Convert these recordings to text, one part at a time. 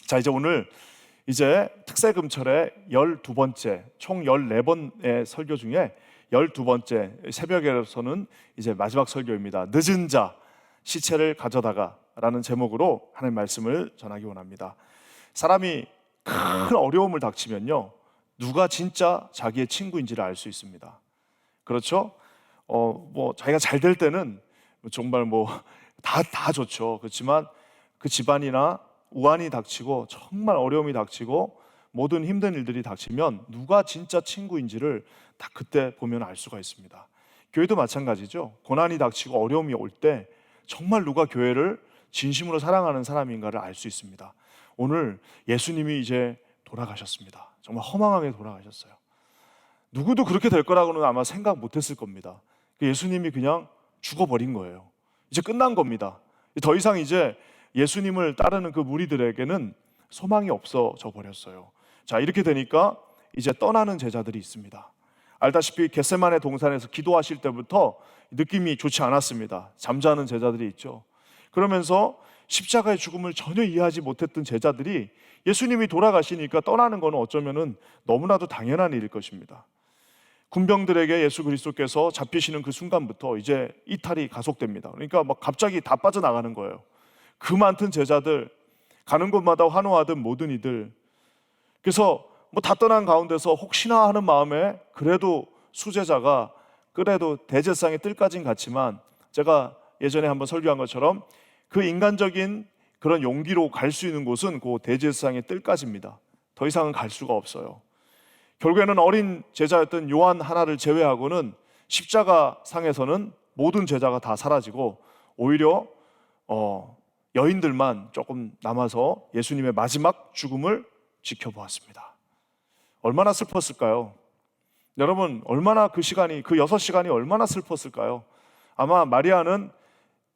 자, 이제 오늘 특세금철의 12번째, 총 14번의 설교 중에 12번째 새벽에서는 이제 마지막 설교입니다. 늦은 자, 시체를 가져다가 라는 제목으로 하나님 말씀을 전하기 원합니다. 사람이 큰 어려움을 닥치면요, 누가 진짜 자기의 친구인지를 알 수 있습니다. 그렇죠? 자기가 잘 될 때는 정말 다 좋죠. 그렇지만 그 집안이나 우환이 닥치고 정말 어려움이 닥치고 모든 힘든 일들이 닥치면 누가 진짜 친구인지를 다 그때 보면 알 수가 있습니다. 교회도 마찬가지죠. 고난이 닥치고 어려움이 올 때 정말 누가 교회를 진심으로 사랑하는 사람인가를 알 수 있습니다. 오늘 예수님이 이제 돌아가셨습니다. 정말 허망하게 돌아가셨어요. 누구도 그렇게 될 거라고는 아마 생각 못했을 겁니다. 예수님이 그냥 죽어버린 거예요. 이제 끝난 겁니다. 더 이상 이제 예수님을 따르는 그 무리들에게는 소망이 없어져 버렸어요. 자, 이렇게 되니까 이제 떠나는 제자들이 있습니다. 알다시피 겟세마네 동산에서 기도하실 때부터 느낌이 좋지 않았습니다. 잠자는 제자들이 있죠. 그러면서 십자가의 죽음을 전혀 이해하지 못했던 제자들이 예수님이 돌아가시니까 떠나는 것은 어쩌면은 너무나도 당연한 일일 것입니다. 군병들에게 예수 그리스도께서 잡히시는 그 순간부터 이제 이탈이 가속됩니다. 그러니까 갑자기 다 빠져나가는 거예요. 그 많던 제자들, 가는 곳마다 환호하던 모든 이들. 그래서 다 떠난 가운데서 혹시나 하는 마음에 그래도 수제자가 그래도 대제상의 뜰까진 갔지만, 제가 예전에 한번 설교한 것처럼 그 인간적인 그런 용기로 갈 수 있는 곳은 그 대제상의 뜰까지입니다. 더 이상은 갈 수가 없어요. 결국에는 어린 제자였던 요한 하나를 제외하고는 십자가 상에서는 모든 제자가 다 사라지고 오히려 여인들만 조금 남아서 예수님의 마지막 죽음을 지켜보았습니다. 얼마나 슬펐을까요? 여러분, 얼마나 그 6시간이 얼마나 슬펐을까요? 아마 마리아는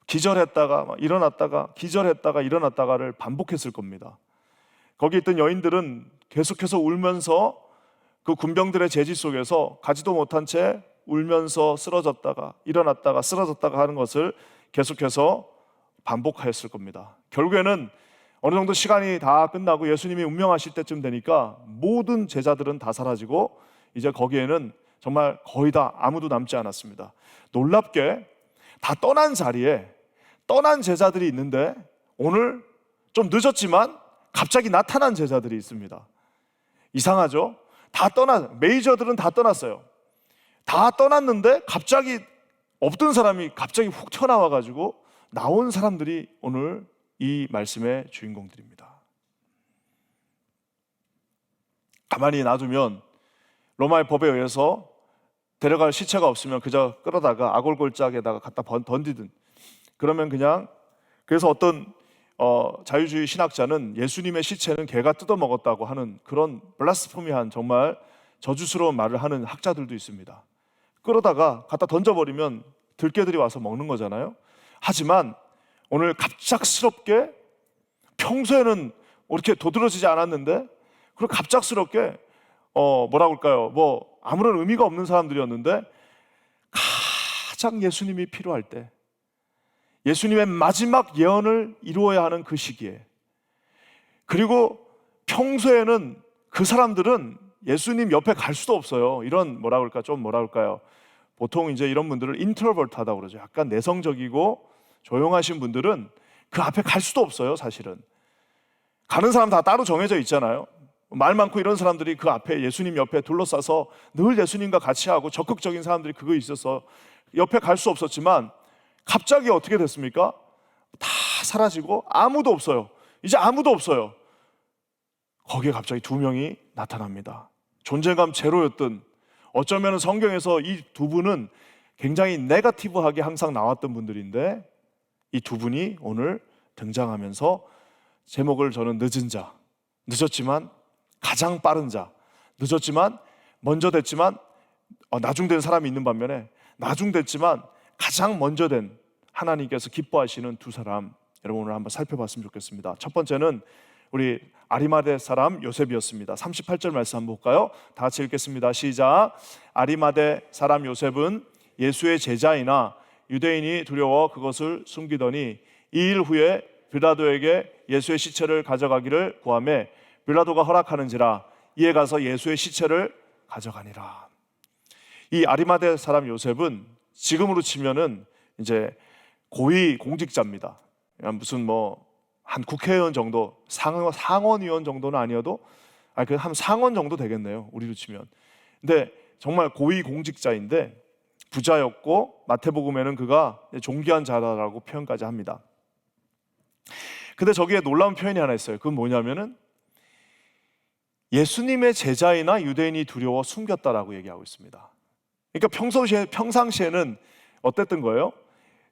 기절했다가 일어났다가 기절했다가 일어났다가를 반복했을 겁니다. 거기 있던 여인들은 계속해서 울면서 그 군병들의 제지 속에서 가지도 못한 채 울면서 쓰러졌다가 일어났다가 쓰러졌다가 하는 것을 계속해서 반복하였을 겁니다. 결국에는 어느 정도 시간이 다 끝나고 예수님이 운명하실 때쯤 되니까 모든 제자들은 다 사라지고 이제 거기에는 정말 거의 다 아무도 남지 않았습니다. 놀랍게 다 떠난 자리에 떠난 제자들이 있는데 오늘 좀 늦었지만 갑자기 나타난 제자들이 있습니다. 이상하죠? 메이저들은 다 떠났어요. 다 떠났는데 갑자기 없던 사람이 갑자기 훅 튀어나와가지고 나온 사람들이 오늘 이 말씀의 주인공들입니다. 가만히 놔두면 로마의 법에 의해서 데려갈 시체가 없으면 그저 끌어다가 아골골짜기에다가 갖다 던지든, 그러면 그래서 어떤 자유주의 신학자는 예수님의 시체는 개가 뜯어먹었다고 하는 그런 블라스포미한 정말 저주스러운 말을 하는 학자들도 있습니다. 끌어다가 갖다 던져버리면 들개들이 와서 먹는 거잖아요. 하지만 오늘 갑작스럽게, 평소에는 이렇게 도드라지지 않았는데 그리고 갑작스럽게 아무런 의미가 없는 사람들이었는데 가장 예수님이 필요할 때, 예수님의 마지막 예언을 이루어야 하는 그 시기에, 그리고 평소에는 그 사람들은 예수님 옆에 갈 수도 없어요. 이런 보통 이제 이런 분들을 인트로버트하다고 그러죠. 약간 내성적이고 조용하신 분들은 그 앞에 갈 수도 없어요. 사실은 가는 사람 다 따로 정해져 있잖아요. 말 많고 이런 사람들이 그 앞에 예수님 옆에 둘러싸서 늘 예수님과 같이 하고 적극적인 사람들이 그거 있어서 옆에 갈 수 없었지만 갑자기 어떻게 됐습니까? 다 사라지고 아무도 없어요. 이제 아무도 없어요. 거기에 갑자기 2명이 나타납니다. 존재감 제로였던, 어쩌면 성경에서 이 2분은 굉장히 네거티브하게 항상 나왔던 분들인데 이 2분이 오늘 등장하면서 제목을 저는 늦은 자, 늦었지만 가장 빠른 자, 늦었지만 먼저 됐지만 나중된 사람이 있는 반면에 나중됐지만 가장 먼저 된 하나님께서 기뻐하시는 2 사람, 여러분 오늘 한번 살펴봤으면 좋겠습니다. 첫 번째는 우리 아리마대 사람 요셉이었습니다. 38절 말씀 한번 볼까요? 다 같이 읽겠습니다. 시작. 아리마대 사람 요셉은 예수의 제자이나 유대인이 두려워 그것을 숨기더니 2일 후에 빌라도에게 예수의 시체를 가져가기를 구하매 빌라도가 허락하는지라 이에 가서 예수의 시체를 가져가니라. 이 아리마대 사람 요셉은 지금으로 치면은 이제 고위 공직자입니다. 무슨 한 국회의원 정도, 상원의원 정도는 아니어도 한 상원 정도 되겠네요, 우리로 치면. 근데 정말 고위 공직자인데 부자였고 마태복음에는 그가 존귀한 자라고 표현까지 합니다. 근데 저기에 놀라운 표현이 하나 있어요. 그건 뭐냐면은 예수님의 제자이나 유대인이 두려워 숨겼다라고 얘기하고 있습니다. 그러니까 평상시에는 어땠던 거예요?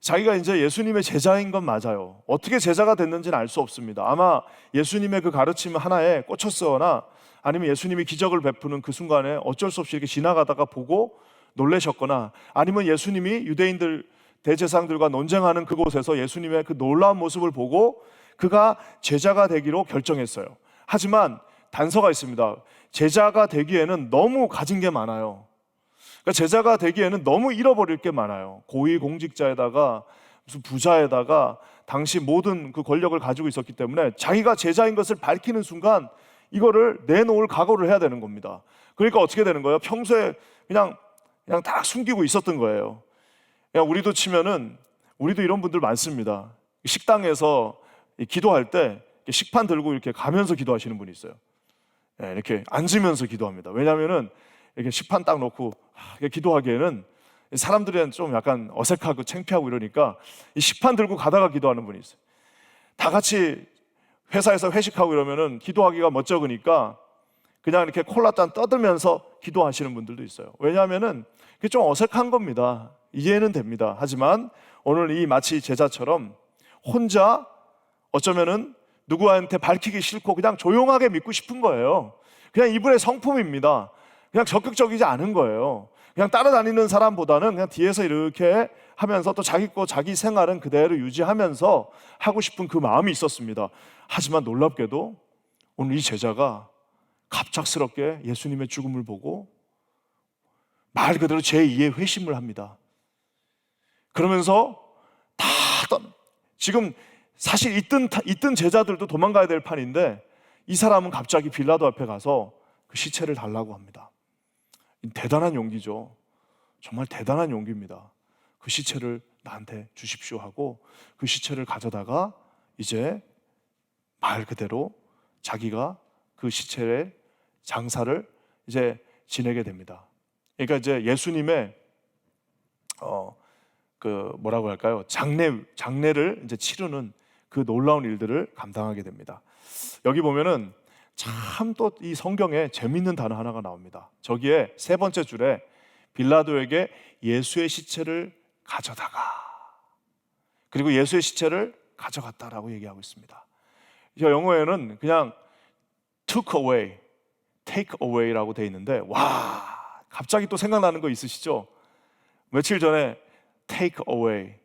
자기가 이제 예수님의 제자인 건 맞아요. 어떻게 제자가 됐는지는 알 수 없습니다. 아마 예수님의 그 가르침 하나에 꽂혔거나 아니면 예수님이 기적을 베푸는 그 순간에 어쩔 수 없이 이렇게 지나가다가 보고 놀라셨거나 아니면 예수님이 유대인들 대제사장들과 논쟁하는 그곳에서 예수님의 그 놀라운 모습을 보고 그가 제자가 되기로 결정했어요. 하지만 단서가 있습니다. 제자가 되기에는 너무 가진 게 많아요. 그러니까 제자가 되기에는 너무 잃어버릴 게 많아요. 고위 공직자에다가 무슨 부자에다가 당시 모든 그 권력을 가지고 있었기 때문에 자기가 제자인 것을 밝히는 순간 이거를 내놓을 각오를 해야 되는 겁니다. 그러니까 어떻게 되는 거예요? 평소에 그냥 다 숨기고 있었던 거예요. 그냥 우리도 치면은 우리도 이런 분들 많습니다. 식당에서 기도할 때 식판 들고 이렇게 가면서 기도하시는 분이 있어요. 이렇게 앉으면서 기도합니다. 왜냐하면은 이렇게 식판 딱 놓고 기도하기에는 사람들은 좀 약간 어색하고 창피하고 이러니까 이 식판 들고 가다가 기도하는 분이 있어요. 다 같이 회사에서 회식하고 이러면은 기도하기가 멋쩍으니까 그냥 이렇게 콜라잔 떠들면서 기도하시는 분들도 있어요. 왜냐하면은 그게 좀 어색한 겁니다. 이해는 됩니다. 하지만 오늘 이 마치 제자처럼 혼자 어쩌면은 누구한테 밝히기 싫고 그냥 조용하게 믿고 싶은 거예요. 그냥 이분의 성품입니다. 그냥 적극적이지 않은 거예요. 그냥 따라다니는 사람보다는 그냥 뒤에서 이렇게 하면서 또 자기 거 자기 생활은 그대로 유지하면서 하고 싶은 그 마음이 있었습니다. 하지만 놀랍게도 오늘 이 제자가 갑작스럽게 예수님의 죽음을 보고 말 그대로 제2의 회심을 합니다. 그러면서 지금 사실 있던 제자들도 도망가야 될 판인데 이 사람은 갑자기 빌라도 앞에 가서 그 시체를 달라고 합니다. 대단한 용기죠. 정말 대단한 용기입니다. 그 시체를 나한테 주십시오 하고 그 시체를 가져다가 이제 말 그대로 자기가 그 시체의 장사를 이제 지내게 됩니다. 그러니까 이제 예수님의 뭐라고 할까요? 장례를 이제 치르는 그 놀라운 일들을 감당하게 됩니다. 여기 보면은 참 또 이 성경에 재밌는 단어 하나가 나옵니다. 저기에 세 번째 줄에 빌라도에게 예수의 시체를 가져다가 그리고 예수의 시체를 가져갔다라고 얘기하고 있습니다. 영어에는 그냥 took away, take away라고 돼 있는데 와 갑자기 또 생각나는 거 있으시죠? 며칠 전에 take away,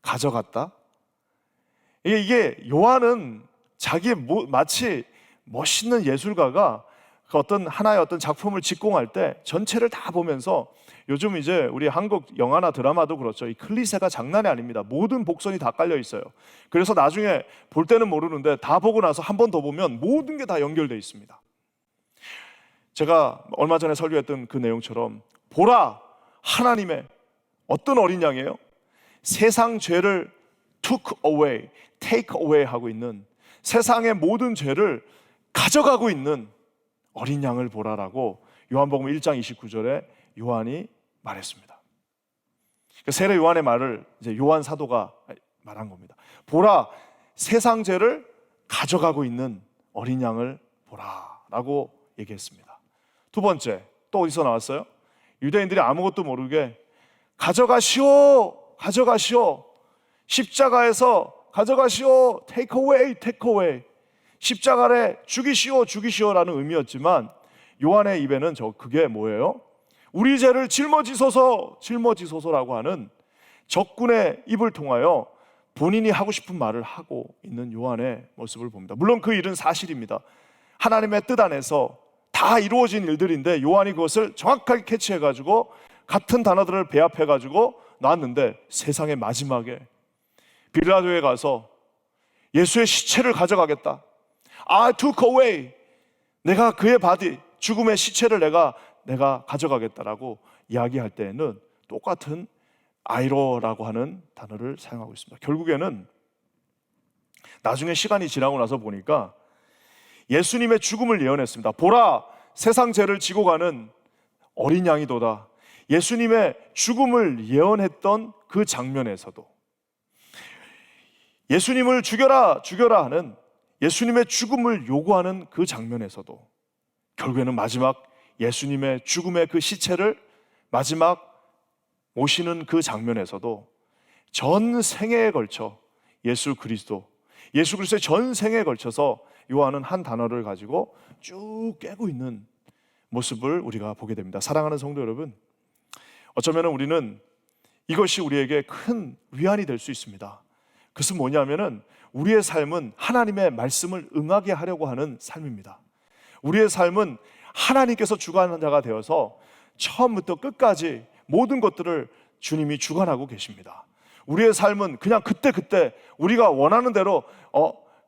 가져갔다. 이게 요한은 마치 멋있는 예술가가 그 하나의 어떤 작품을 직공할 때 전체를 다 보면서 요즘 이제 우리 한국 영화나 드라마도 그렇죠. 이 클리셰가 장난이 아닙니다. 모든 복선이 다 깔려 있어요. 그래서 나중에 볼 때는 모르는데 다 보고 나서 한 번 더 보면 모든 게 다 연결되어 있습니다. 제가 얼마 전에 설교했던 그 내용처럼 보라 하나님의 어떤 어린 양이에요? 세상 죄를 took away, take away 하고 있는 세상의 모든 죄를 가져가고 있는 어린 양을 보라라고 요한복음 1장 29절에 요한이 말했습니다. 세례 요한의 말을 이제 요한 사도가 말한 겁니다. 보라, 세상 죄를 가져가고 있는 어린 양을 보라라고 얘기했습니다. 두 번째, 또 어디서 나왔어요? 유대인들이 아무것도 모르게 가져가시오, 가져가시오, 십자가에서 가져가시오, take away, take away, 십자가에 죽이시오, 죽이시오라는 의미였지만 요한의 입에는 그게 뭐예요? 우리 죄를 짊어지소서, 짊어지소서라고 하는 적군의 입을 통하여 본인이 하고 싶은 말을 하고 있는 요한의 모습을 봅니다. 물론 그 일은 사실입니다. 하나님의 뜻 안에서 다 이루어진 일들인데 요한이 그것을 정확하게 캐치해가지고 같은 단어들을 배합해가지고 나왔는데 세상의 마지막에 빌라도에 가서 예수의 시체를 가져가겠다. I took away. 내가 그의 바디, 죽음의 시체를 내가 가져가겠다라고 이야기할 때에는 똑같은 아이로라고 하는 단어를 사용하고 있습니다. 결국에는 나중에 시간이 지나고 나서 보니까 예수님의 죽음을 예언했습니다. 보라, 세상 죄를 지고 가는 어린 양이도다. 예수님의 죽음을 예언했던 그 장면에서도 예수님을 죽여라 죽여라 하는 예수님의 죽음을 요구하는 그 장면에서도 결국에는 마지막 예수님의 죽음의 그 시체를 마지막 모시는 그 장면에서도 전 생애에 걸쳐 예수 그리스도의 전 생애에 걸쳐서 요하는 한 단어를 가지고 쭉 깨고 있는 모습을 우리가 보게 됩니다. 사랑하는 성도 여러분, 어쩌면 우리는 이것이 우리에게 큰 위안이 될 수 있습니다. 그것은 뭐냐면은 우리의 삶은 하나님의 말씀을 응하게 하려고 하는 삶입니다. 우리의 삶은 하나님께서 주관하는 자가 되어서 처음부터 끝까지 모든 것들을 주님이 주관하고 계십니다. 우리의 삶은 그냥 그때 우리가 원하는 대로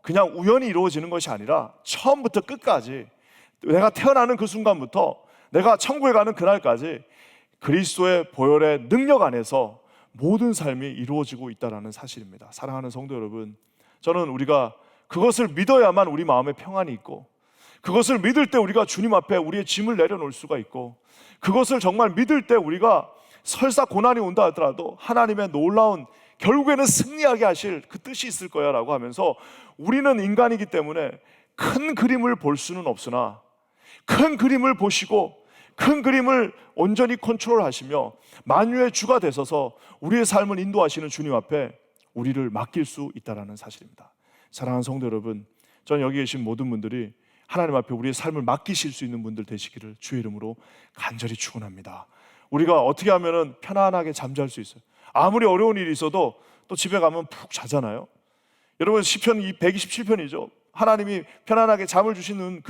그냥 우연히 이루어지는 것이 아니라 처음부터 끝까지 내가 태어나는 그 순간부터 내가 천국에 가는 그날까지 그리스도의 보혈의 능력 안에서 모든 삶이 이루어지고 있다는 사실입니다. 사랑하는 성도 여러분, 저는 우리가 그것을 믿어야만 우리 마음에 평안이 있고, 그것을 믿을 때 우리가 주님 앞에 우리의 짐을 내려놓을 수가 있고, 그것을 정말 믿을 때 우리가 설사 고난이 온다 하더라도 하나님의 놀라운 결국에는 승리하게 하실 그 뜻이 있을 거야 라고 하면서, 우리는 인간이기 때문에 큰 그림을 볼 수는 없으나 큰 그림을 보시고 큰 그림을 온전히 컨트롤하시며 만유의 주가 되셔서 우리의 삶을 인도하시는 주님 앞에 우리를 맡길 수 있다는 사실입니다. 사랑하는 성도 여러분, 저는 여기 계신 모든 분들이 하나님 앞에 우리의 삶을 맡기실 수 있는 분들 되시기를 주의 이름으로 간절히 축원합니다. 우리가 어떻게 하면 편안하게 잠잘 수 있어요? 아무리 어려운 일이 있어도 또 집에 가면 푹 자잖아요. 여러분, 시편 127편이죠. 하나님이 편안하게 잠을 주시는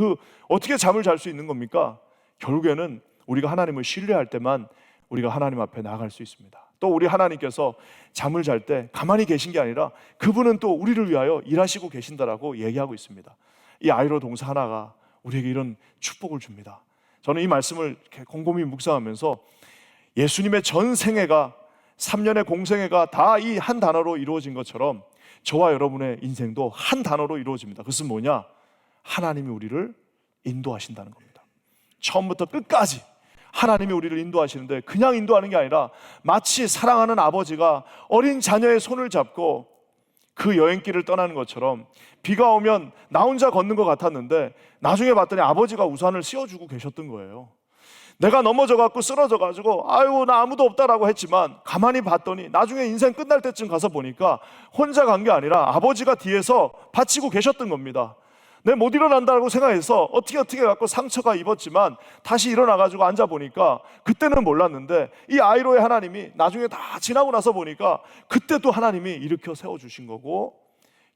어떻게 잠을 잘 수 있는 겁니까? 결국에는 우리가 하나님을 신뢰할 때만 우리가 하나님 앞에 나아갈 수 있습니다. 또 우리 하나님께서 잠을 잘 때 가만히 계신 게 아니라 그분은 또 우리를 위하여 일하시고 계신다라고 얘기하고 있습니다. 이 아이로 동사 하나가 우리에게 이런 축복을 줍니다. 저는 이 말씀을 이렇게 곰곰이 묵상하면서 예수님의 전 생애가 3년의 공생애가 다 이 한 단어로 이루어진 것처럼 저와 여러분의 인생도 한 단어로 이루어집니다. 그것은 뭐냐? 하나님이 우리를 인도하신다는 겁니다. 처음부터 끝까지 하나님이 우리를 인도하시는데 그냥 인도하는 게 아니라 마치 사랑하는 아버지가 어린 자녀의 손을 잡고 그 여행길을 떠나는 것처럼, 비가 오면 나 혼자 걷는 것 같았는데 나중에 봤더니 아버지가 우산을 씌워주고 계셨던 거예요. 내가 넘어져갖고 쓰러져가지고 아유 나 아무도 없다라고 했지만 가만히 봤더니 나중에 인생 끝날 때쯤 가서 보니까 혼자 간 게 아니라 아버지가 뒤에서 받치고 계셨던 겁니다. 내 못 일어난다고 생각해서 어떻게 갖고 상처가 입었지만 다시 일어나가지고 앉아보니까 그때는 몰랐는데 이 아이로의 하나님이 나중에 다 지나고 나서 보니까 그때 또 하나님이 일으켜 세워주신 거고,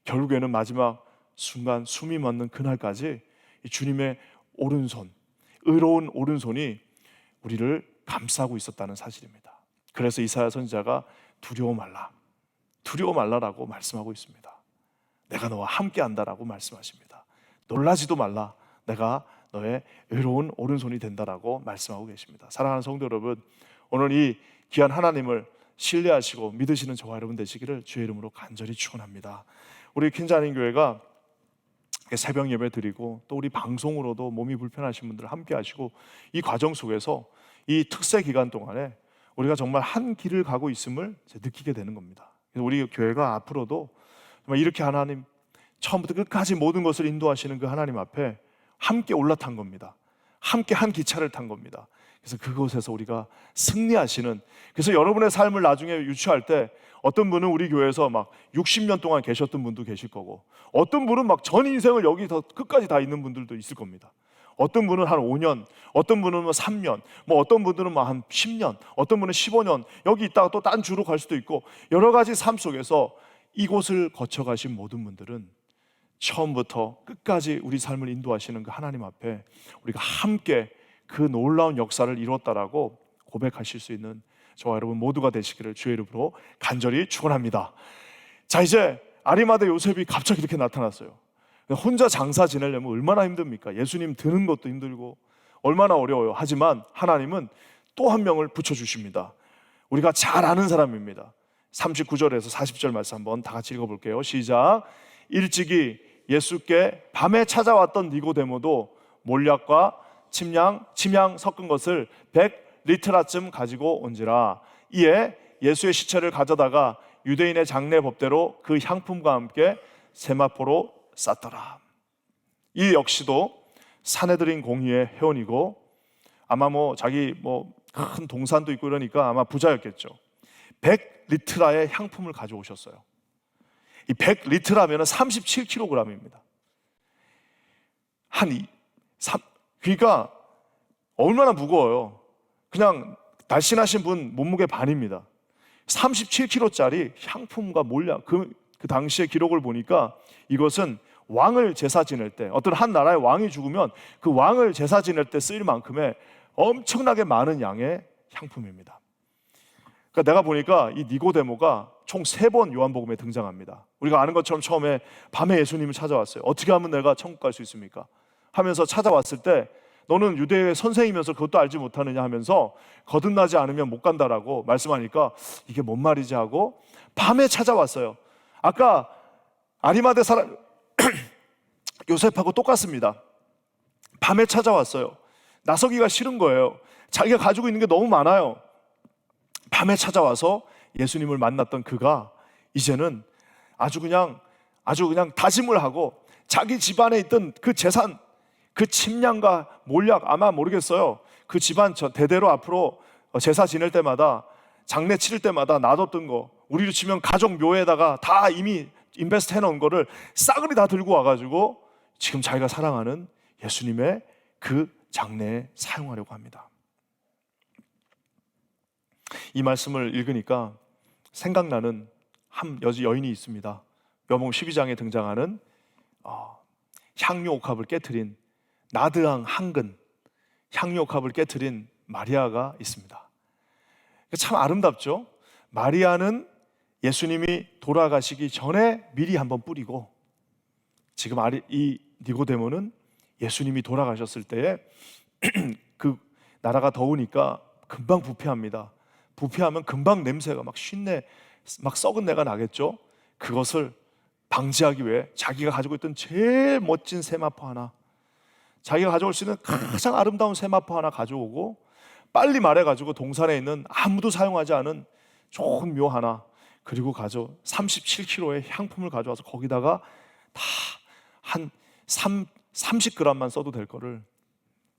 결국에는 마지막 순간 숨이 멎는 그날까지 이 주님의 오른손, 의로운 오른손이 우리를 감싸고 있었다는 사실입니다. 그래서 이사야 선지자가 두려워 말라라고 말씀하고 있습니다. 내가 너와 함께 한다라고 말씀하십니다. 놀라지도 말라, 내가 너의 의로운 오른손이 된다라고 말씀하고 계십니다. 사랑하는 성도 여러분, 오늘 이 귀한 하나님을 신뢰하시고 믿으시는 저와 여러분 되시기를 주의 이름으로 간절히 축원합니다. 우리 퀸자님 교회가 새벽 예배 드리고 또 우리 방송으로도 몸이 불편하신 분들 함께 하시고, 이 과정 속에서 이 특세 기간 동안에 우리가 정말 한 길을 가고 있음을 느끼게 되는 겁니다. 그래서 우리 교회가 앞으로도 정말 이렇게 하나님 처음부터 끝까지 모든 것을 인도하시는 그 하나님 앞에 함께 올라탄 겁니다. 함께 한 기차를 탄 겁니다. 그래서 그곳에서 우리가 승리하시는, 그래서 여러분의 삶을 나중에 유추할 때 어떤 분은 우리 교회에서 막 60년 동안 계셨던 분도 계실 거고, 어떤 분은 막 전 인생을 여기 더 끝까지 다 있는 분들도 있을 겁니다. 어떤 분은 한 5년, 어떤 분은 3년, 어떤 분들은 한 10년, 어떤 분은 15년 여기 있다가 또 딴 주로 갈 수도 있고, 여러 가지 삶 속에서 이곳을 거쳐가신 모든 분들은 처음부터 끝까지 우리 삶을 인도하시는 그 하나님 앞에 우리가 함께 그 놀라운 역사를 이루었다라고 고백하실 수 있는 저와 여러분 모두가 되시기를 주의 이름으로 간절히 축원합니다. 자, 이제 아리마대 요셉이 갑자기 이렇게 나타났어요. 혼자 장사 지내려면 얼마나 힘듭니까? 예수님 드는 것도 힘들고 얼마나 어려워요. 하지만 하나님은 또 한 명을 붙여주십니다. 우리가 잘 아는 사람입니다. 39절에서 40절 말씀 한번 다 같이 읽어볼게요. 시작. 일찍이 예수께 밤에 찾아왔던 니고데모도 몰약과 침향 섞은 것을 100리트라쯤 가지고 온지라. 이에 예수의 시체를 가져다가 유대인의 장례 법대로 그 향품과 함께 세마포로 쌌더라. 이 역시도 사내들인 공의의 회원이고 아마 자기 큰 동산도 있고 이러니까 아마 부자였겠죠. 100리트라의 향품을 가져오셨어요. 이 100리트라면 37kg입니다. 그러니까 얼마나 무거워요. 그냥 날씬하신 분 몸무게 반입니다. 37kg짜리 향품과 몰약. 그 당시의 기록을 보니까 이것은 왕을 제사 지낼 때, 어떤 한 나라의 왕이 죽으면 그 왕을 제사 지낼 때 쓰일 만큼의 엄청나게 많은 양의 향품입니다. 그러니까 내가 보니까 이 니고데모가 총 3번 요한복음에 등장합니다. 우리가 아는 것처럼 처음에 밤에 예수님을 찾아왔어요. 어떻게 하면 내가 천국 갈 수 있습니까? 하면서 찾아왔을 때 너는 유대의 선생이면서 그것도 알지 못하느냐 하면서 거듭나지 않으면 못 간다라고 말씀하니까 이게 뭔 말이지 하고 밤에 찾아왔어요. 아까 아리마대 사람 요셉하고 똑같습니다. 밤에 찾아왔어요. 나서기가 싫은 거예요. 자기가 가지고 있는 게 너무 많아요. 밤에 찾아와서 예수님을 만났던 그가 이제는 아주 그냥 다짐을 하고 자기 집안에 있던 그 재산, 그 침량과 몰약, 아마 모르겠어요. 그 집안 대대로 앞으로 제사 지낼 때마다, 장례 치를 때마다 놔뒀던 거, 우리로 치면 가족 묘에다가 다 이미 인베스트 해놓은 거를 싸그리 다 들고 와가지고 지금 자기가 사랑하는 예수님의 그 장례에 사용하려고 합니다. 이 말씀을 읽으니까 생각나는 한 여인이 있습니다. 요한복음 12장에 등장하는 향유 옥합을 깨트린 나드랑 한근, 향유 옥합을 깨트린 마리아가 있습니다. 참 아름답죠? 마리아는 예수님이 돌아가시기 전에 미리 한번 뿌리고, 지금 이 니고데모는 예수님이 돌아가셨을 때에 그 나라가 더우니까 금방 부패합니다. 부패하면 금방 냄새가 막 쉰내, 막 썩은 내가 나겠죠? 그것을 방지하기 위해 자기가 가지고 있던 제일 멋진 세마포 하나, 자기가 가져올 수 있는 가장 아름다운 세마포 하나 가져오고, 빨리 말해가지고 동산에 있는 아무도 사용하지 않은 좋은 묘 하나, 그리고 37kg의 향품을 가져와서 거기다가 다 한 30g만 써도 될 거를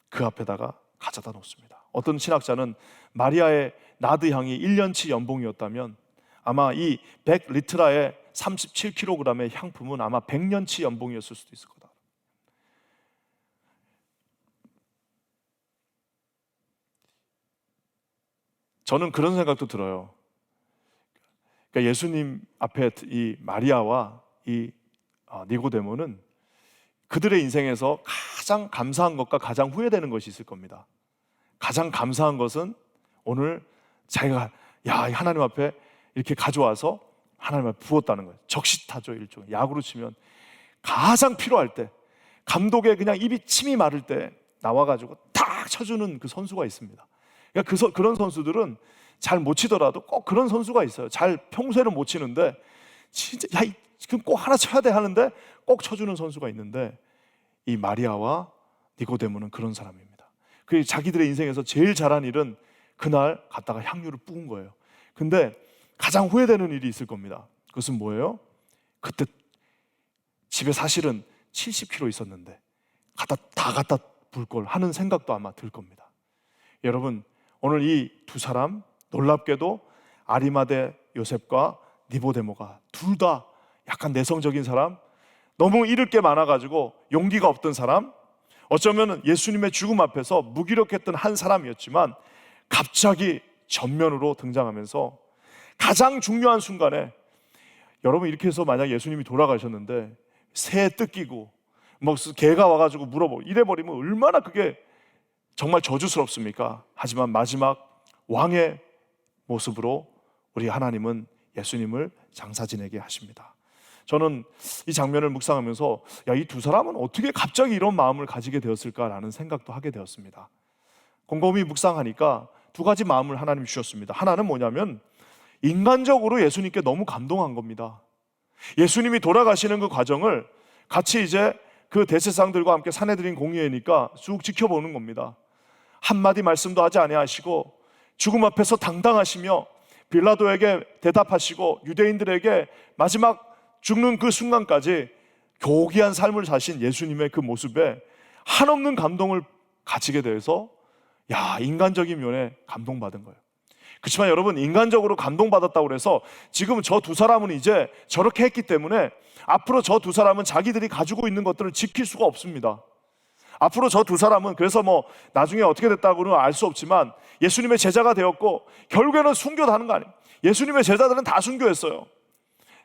그 앞에다가 가져다 놓습니다. 어떤 신학자는 마리아의 나드 향이 1년치 연봉이었다면 아마 이 100리트라의 37kg의 향품은 아마 100년치 연봉이었을 수도 있을 거다. 저는 그런 생각도 들어요. 그러니까 예수님 앞에 이 마리아와 이 니고데모는 그들의 인생에서 가장 감사한 것과 가장 후회되는 것이 있을 겁니다. 가장 감사한 것은 오늘 자기가 하나님 앞에 이렇게 가져와서 하나님 앞에 부었다는 거예요. 적시타죠, 일종의. 야구로 치면 가장 필요할 때, 감독의 그냥 침이 마를 때 나와가지고 탁 쳐주는 그 선수가 있습니다. 그러니까 그런 선수들은 잘 못 치더라도 꼭 그런 선수가 있어요. 잘 평소에는 못 치는데 진짜 지금 꼭 하나 쳐야 돼 하는데 꼭 쳐주는 선수가 있는데, 이 마리아와 니고데모는 그런 사람입니다. 그 자기들의 인생에서 제일 잘한 일은 그날 갔다가 향유를 뿌은 거예요. 근데 가장 후회되는 일이 있을 겁니다. 그것은 뭐예요? 그때 집에 사실은 70kg 있었는데 다 갖다 불 걸 하는 생각도 아마 들 겁니다. 여러분, 오늘 이 두 사람, 놀랍게도 아리마대 요셉과 니고데모가 둘 다 약간 내성적인 사람, 너무 잃을 게 많아가지고 용기가 없던 사람, 어쩌면 예수님의 죽음 앞에서 무기력했던 한 사람이었지만 갑자기 전면으로 등장하면서 가장 중요한 순간에, 여러분 이렇게 해서 만약 예수님이 돌아가셨는데 새에 뜯기고 개가 와가지고 물어보고 이래버리면 얼마나 그게 정말 저주스럽습니까? 하지만 마지막 왕의 모습으로 우리 하나님은 예수님을 장사 지내게 하십니다. 저는 이 장면을 묵상하면서 이 두 사람은 어떻게 갑자기 이런 마음을 가지게 되었을까라는 생각도 하게 되었습니다. 곰곰이 묵상하니까 두 가지 마음을 하나님 주셨습니다. 하나는 뭐냐면 인간적으로 예수님께 너무 감동한 겁니다. 예수님이 돌아가시는 그 과정을 같이 이제 그 대제사장들과 함께 산헤드린 공의회니까 쭉 지켜보는 겁니다. 한마디 말씀도 하지 아니하시고 죽음 앞에서 당당하시며 빌라도에게 대답하시고 유대인들에게 마지막 죽는 그 순간까지 교기한 삶을 사신 예수님의 그 모습에 한없는 감동을 가지게 돼서 인간적인 면에 감동받은 거예요. 그렇지만 여러분, 인간적으로 감동받았다고 해서 지금 저 두 사람은 이제 저렇게 했기 때문에 앞으로 저 두 사람은 자기들이 가지고 있는 것들을 지킬 수가 없습니다. 앞으로 저 두 사람은 그래서 나중에 어떻게 됐다고는 알 수 없지만 예수님의 제자가 되었고 결국에는 순교하는 거 아니에요. 예수님의 제자들은 다 순교했어요.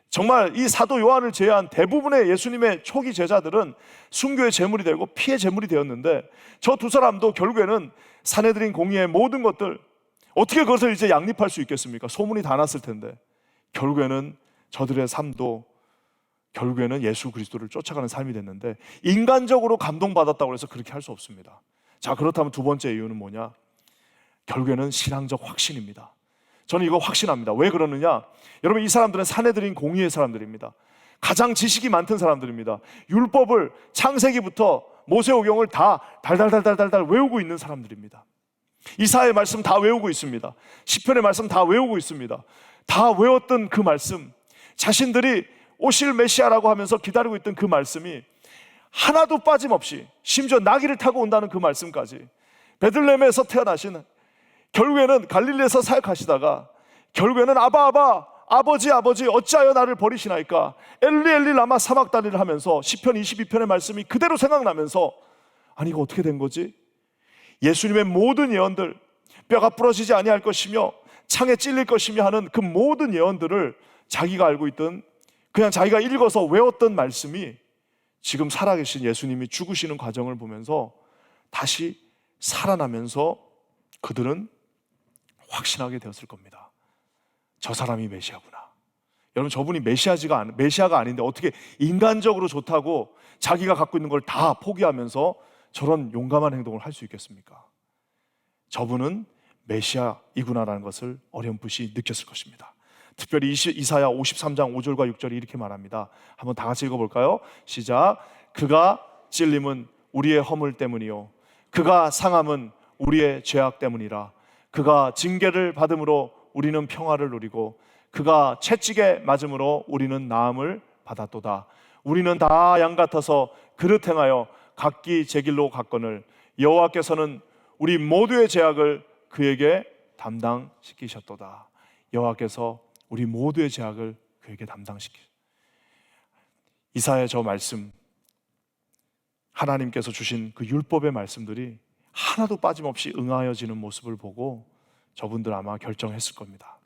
정말 이 사도 요한을 제외한 대부분의 예수님의 초기 제자들은 순교의 제물이 되고 피의 제물이 되었는데 저 두 사람도 결국에는 산헤드린 공의의 모든 것들, 어떻게 그것을 이제 양립할 수 있겠습니까? 소문이 다 났을 텐데 결국에는 저들의 삶도 결국에는 예수 그리스도를 쫓아가는 삶이 됐는데 인간적으로 감동받았다고 해서 그렇게 할 수 없습니다. 자, 그렇다면 두 번째 이유는 뭐냐? 결국에는 신앙적 확신입니다. 저는 이거 확신합니다. 왜 그러느냐? 여러분, 이 사람들은 산헤드린 공의의 사람들입니다. 가장 지식이 많던 사람들입니다. 율법을 창세기부터 모세오경을 다 달달달달달 외우고 있는 사람들입니다. 이사야의 말씀 다 외우고 있습니다. 시편의 말씀 다 외우고 있습니다. 다 외웠던 그 말씀, 자신들이 오실 메시아라고 하면서 기다리고 있던 그 말씀이 하나도 빠짐없이, 심지어 나귀를 타고 온다는 그 말씀까지, 베들레헴에서 태어나신, 결국에는 갈릴리에서 사역하시다가 결국에는 아바 아버지 어찌하여 나를 버리시나이까, 엘리 엘리 라마 사막다니를 하면서 시편 22편의 말씀이 그대로 생각나면서 아니 이거 어떻게 된 거지? 예수님의 모든 예언들, 뼈가 부러지지 아니할 것이며 창에 찔릴 것이며 하는 그 모든 예언들을 자기가 알고 있던, 그냥 자기가 읽어서 외웠던 말씀이 지금 살아계신 예수님이 죽으시는 과정을 보면서 다시 살아나면서 그들은 확신하게 되었을 겁니다. 저 사람이 메시아구나. 여러분, 저분이 메시아가 아닌데 어떻게 인간적으로 좋다고 자기가 갖고 있는 걸 다 포기하면서 저런 용감한 행동을 할 수 있겠습니까? 저분은 메시아이구나라는 것을 어렴풋이 느꼈을 것입니다. 특별히 이사야 53장 5절과 6절이 이렇게 말합니다. 한번 다 같이 읽어볼까요? 시작. 그가 찔림은 우리의 허물 때문이요 그가 상함은 우리의 죄악 때문이라. 그가 징계를 받음으로 우리는 평화를 누리고 그가 채찍에 맞음으로 우리는 나음을 받았도다. 우리는 다 양 같아서 그릇 행하여 각기 제 길로 갔거늘 여호와께서는 우리 모두의 죄악을 그에게 담당시키셨도다. 여호와께서 우리 모두의 죄악을 그에게 이사야의 저 말씀, 하나님께서 주신 그 율법의 말씀들이 하나도 빠짐없이 응하여지는 모습을 보고 저분들 아마 결정했을 겁니다.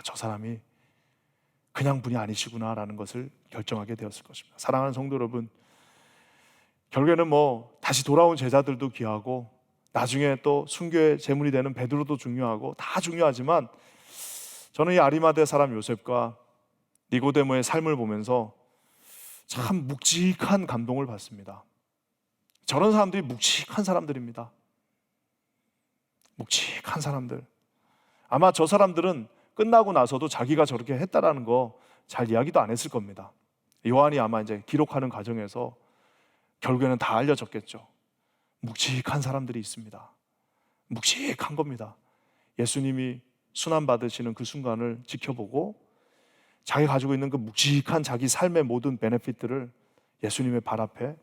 저 사람이 그냥 분이 아니시구나라는 것을 결정하게 되었을 것입니다. 사랑하는 성도 여러분, 결국에는 다시 돌아온 제자들도 귀하고 나중에 또 순교의 제물이 되는 베드로도 중요하고 다 중요하지만 저는 이 아리마대 사람 요셉과 니고데모의 삶을 보면서 참 묵직한 감동을 받습니다. 저런 사람들이 묵직한 사람들입니다. 묵직한 사람들. 아마 저 사람들은 끝나고 나서도 자기가 저렇게 했다라는 거 잘 이야기도 안 했을 겁니다. 요한이 아마 이제 기록하는 과정에서 결국에는 다 알려졌겠죠. 묵직한 사람들이 있습니다. 묵직한 겁니다. 예수님이 순환 받으시는 그 순간을 지켜보고 자기가 가지고 있는 그 묵직한 자기 삶의 모든 베네핏들을 예수님의 발 앞에,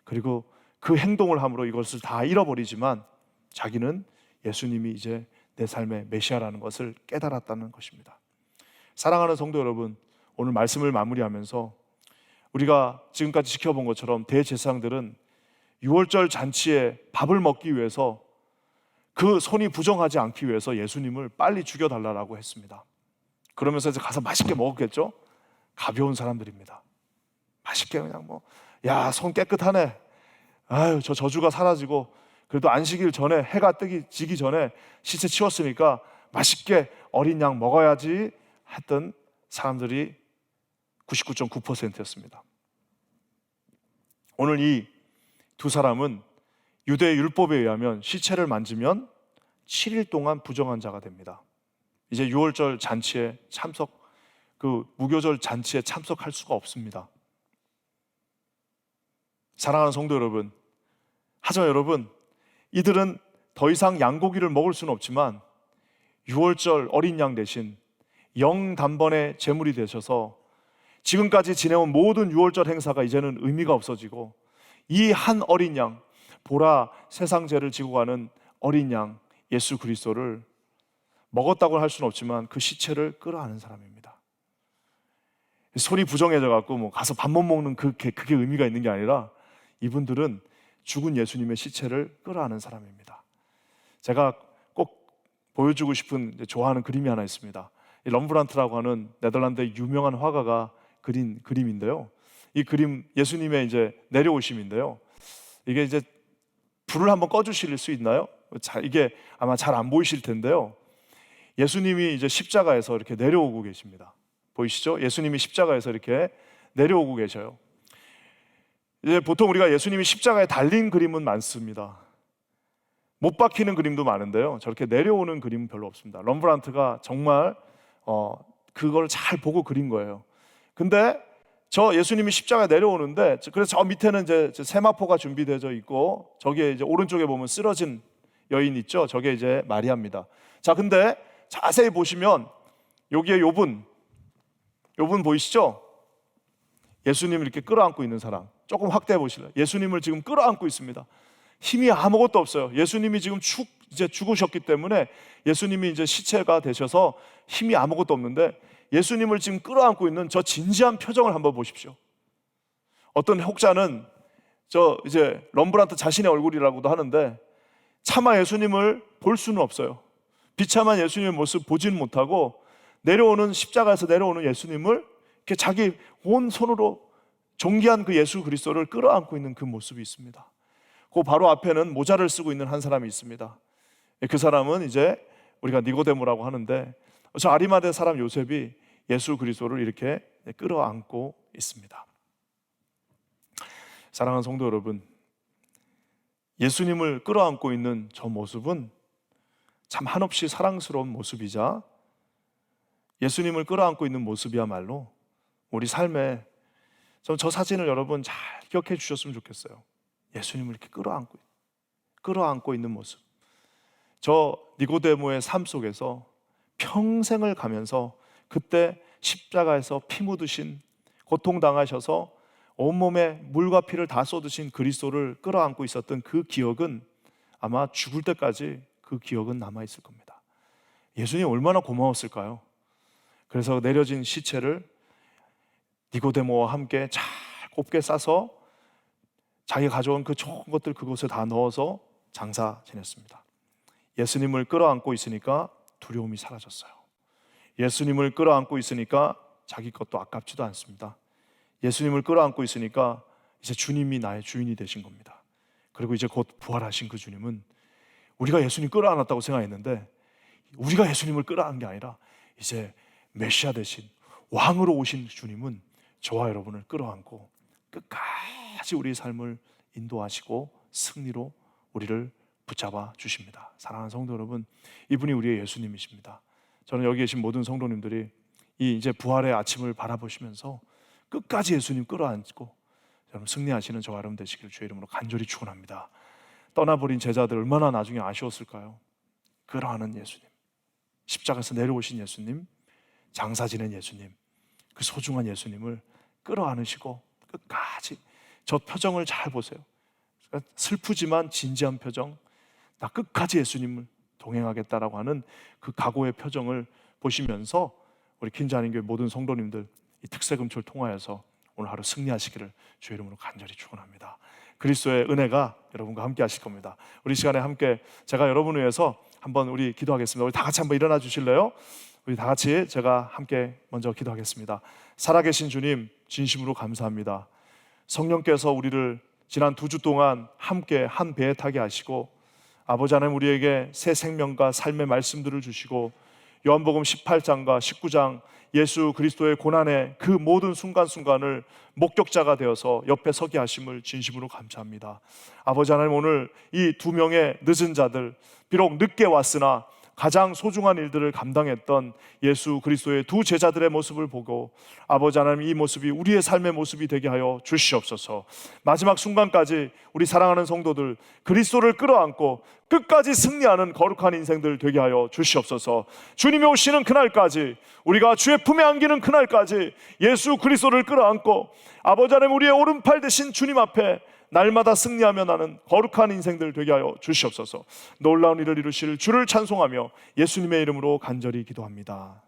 그리고 그 행동을 함으로 이것을 다 잃어버리지만 자기는 예수님이 이제 내 삶의 메시아라는 것을 깨달았다는 것입니다. 사랑하는 성도 여러분, 오늘 말씀을 마무리하면서 우리가 지금까지 지켜본 것처럼 대제사장들은 유월절 잔치에 밥을 먹기 위해서, 그 손이 부정하지 않기 위해서 예수님을 빨리 죽여달라고 했습니다. 그러면서 이제 가서 맛있게 먹었겠죠? 가벼운 사람들입니다. 맛있게 그냥 손 깨끗하네. 아유, 저 저주가 사라지고 그래도 안식일 전에, 해가 지기 전에 시체 치웠으니까 맛있게 어린 양 먹어야지 했던 사람들이 99.9%였습니다. 오늘 이 두 사람은 유대 율법에 의하면 시체를 만지면 7일 동안 부정한 자가 됩니다. 이제 유월절 잔치에 무교절 잔치에 참석할 수가 없습니다. 사랑하는 성도 여러분, 하지만 여러분, 이들은 더 이상 양고기를 먹을 수는 없지만 유월절 어린 양 대신 영단번의 제물이 되셔서 지금까지 지내온 모든 유월절 행사가 이제는 의미가 없어지고, 이 한 어린 양, 보라 세상 죄를 지고 가는 어린 양 예수 그리스도를 먹었다고 할 수는 없지만 그 시체를 끌어안은 사람입니다. 손이 부정해져 갖고 가서 밥 못 먹는 그게 의미가 있는 게 아니라, 이분들은 죽은 예수님의 시체를 끌어안은 사람입니다. 제가 꼭 보여주고 싶은, 좋아하는 그림이 하나 있습니다. 이 럼브란트라고 하는 네덜란드의 유명한 화가가 그린 그림인데요. 이 그림, 예수님의 이제 내려오심인데요. 이게 이제 불을 한번 꺼주실 수 있나요? 이게 아마 잘 안 보이실 텐데요. 예수님이 이제 십자가에서 이렇게 내려오고 계십니다. 보이시죠? 예수님이 십자가에서 이렇게 내려오고 계셔요. 이제 보통 우리가 예수님이 십자가에 달린 그림은 많습니다. 못 박히는 그림도 많은데요, 저렇게 내려오는 그림은 별로 없습니다. 럼브란트가 정말 그걸 잘 보고 그린 거예요. 근데 저 예수님이 십자가에 내려오는데, 그래서 저 밑에는 이제 세마포가 준비되어 있고, 저기에 이제 오른쪽에 보면 쓰러진 여인 있죠? 저게 이제 마리아입니다. 자, 근데 자세히 보시면 여기에 요 분 보이시죠? 예수님을 이렇게 끌어안고 있는 사람, 조금 확대해 보실래요? 예수님을 지금 끌어안고 있습니다. 힘이 아무것도 없어요. 예수님이 지금 이제 죽으셨기 때문에, 예수님이 이제 시체가 되셔서 힘이 아무것도 없는데, 예수님을 지금 끌어안고 있는 저 진지한 표정을 한번 보십시오. 어떤 혹자는 이제 럼브란트 자신의 얼굴이라고도 하는데, 차마 예수님을 볼 수는 없어요. 비참한 예수님의 모습 보지는 못하고, 십자가에서 내려오는 예수님을 이렇게 자기 온 손으로 존귀한 그 예수 그리스도를 끌어안고 있는 그 모습이 있습니다. 그 바로 앞에는 모자를 쓰고 있는 한 사람이 있습니다. 그 사람은 이제 우리가 니고데모라고 하는데, 저 아리마대 사람 요셉이 예수 그리스도를 이렇게 끌어안고 있습니다. 사랑하는 성도 여러분, 예수님을 끌어안고 있는 저 모습은 참 한없이 사랑스러운 모습이자, 예수님을 끌어안고 있는 모습이야말로 우리 삶에, 저 사진을 여러분 잘 기억해 주셨으면 좋겠어요. 예수님을 이렇게 끌어안고 있는 모습. 저 니고데모의 삶 속에서 평생을 가면서 그때 십자가에서 피 묻으신, 고통당하셔서 온몸에 물과 피를 다 쏟으신 그리스도를 끌어안고 있었던 그 기억은 아마 죽을 때까지 그 기억은 남아있을 겁니다. 예수님 얼마나 고마웠을까요? 그래서 내려진 시체를 니고데모와 함께 잘 곱게 싸서 자기가 가져온 그 좋은 것들 그곳에 다 넣어서 장사 지냈습니다. 예수님을 끌어안고 있으니까 두려움이 사라졌어요. 예수님을 끌어안고 있으니까 자기 것도 아깝지도 않습니다. 예수님을 끌어안고 있으니까 이제 주님이 나의 주인이 되신 겁니다. 그리고 이제 곧 부활하신 그 주님은, 우리가 예수님 끌어안았다고 생각했는데 우리가 예수님을 끌어안은 게 아니라 이제 메시아 되신 왕으로 오신 주님은 저와 여러분을 끌어안고 끝까지 우리의 삶을 인도하시고 승리로 우리를 붙잡아 주십니다. 사랑하는 성도 여러분, 이분이 우리의 예수님이십니다. 저는 여기 계신 모든 성도님들이 이 이제 부활의 아침을 바라보시면서 끝까지 예수님 끌어안고 여러분 승리하시는 저와 여러분 되시기를 주의 이름으로 간절히 축원합니다. 떠나버린 제자들 얼마나 나중에 아쉬웠을까요? 끌어안은 예수님, 십자가에서 내려오신 예수님, 장사 지낸 예수님, 그 소중한 예수님을 끌어안으시고 끝까지, 저 표정을 잘 보세요. 슬프지만 진지한 표정, 나 끝까지 예수님을 동행하겠다라고 하는 그 각오의 표정을 보시면서 우리 킨자님교회 모든 성도님들 이 특세금초를 통하여서 오늘 하루 승리하시기를 주의 이름으로 간절히 축원합니다. 그리스도의 은혜가 여러분과 함께 하실 겁니다. 우리 시간에 함께 제가 여러분을 위해서 한번 우리 기도하겠습니다. 우리 다 같이 한번 일어나 주실래요? 우리 다 같이 제가 함께 먼저 기도하겠습니다. 살아계신 주님, 진심으로 감사합니다. 성령께서 우리를 지난 2주 동안 함께 한 배에 타게 하시고, 아버지 하나님 우리에게 새 생명과 삶의 말씀들을 주시고 요한복음 18장과 19장 예수 그리스도의 고난의 그 모든 순간순간을 목격자가 되어서 옆에 서게 하심을 진심으로 감사합니다. 아버지 하나님, 오늘 이 두 명의 늦은 자들, 비록 늦게 왔으나 가장 소중한 일들을 감당했던 예수 그리스도의 두 제자들의 모습을 보고 아버지 하나님, 이 모습이 우리의 삶의 모습이 되게 하여 주시옵소서. 마지막 순간까지 우리 사랑하는 성도들 그리스도를 끌어안고 끝까지 승리하는 거룩한 인생들 되게 하여 주시옵소서. 주님이 오시는 그날까지, 우리가 주의 품에 안기는 그날까지 예수 그리스도를 끌어안고 아버지 하나님, 우리의 오른팔 대신 주님 앞에 날마다 승리하며 나는 거룩한 인생들 되게 하여 주시옵소서. 놀라운 일을 이루실 주를 찬송하며 예수님의 이름으로 간절히 기도합니다.